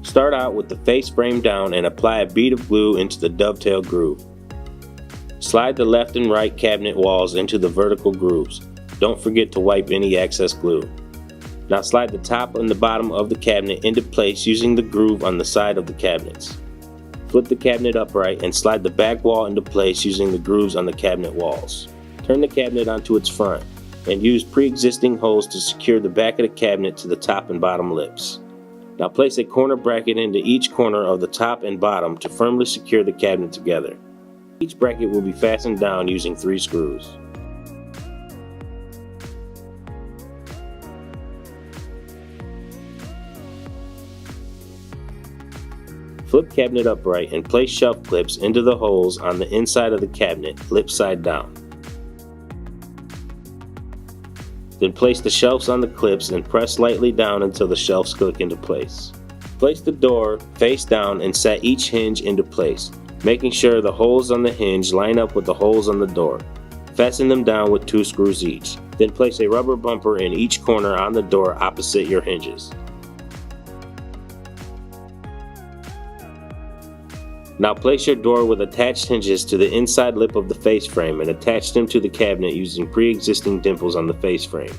Start out with the face frame down and apply a bead of glue into the dovetail groove. Slide the left and right cabinet walls into the vertical grooves. Don't forget to wipe any excess glue. Now slide the top and the bottom of the cabinet into place using the groove on the side of the cabinets. Flip the cabinet upright and slide the back wall into place using the grooves on the cabinet walls. Turn the cabinet onto its front and use pre-existing holes to secure the back of the cabinet to the top and bottom lips. Now place a corner bracket into each corner of the top and bottom to firmly secure the cabinet together. Each bracket will be fastened down using 3 screws. Flip cabinet upright and place shelf clips into the holes on the inside of the cabinet, lip side down. Then place the shelves on the clips and press lightly down until the shelves click into place. Place the door face down and set each hinge into place, making sure the holes on the hinge line up with the holes on the door. Fasten them down with 2 screws each. Then place a rubber bumper in each corner on the door opposite your hinges. Now place your door with attached hinges to the inside lip of the face frame and attach them to the cabinet using pre-existing dimples on the face frame.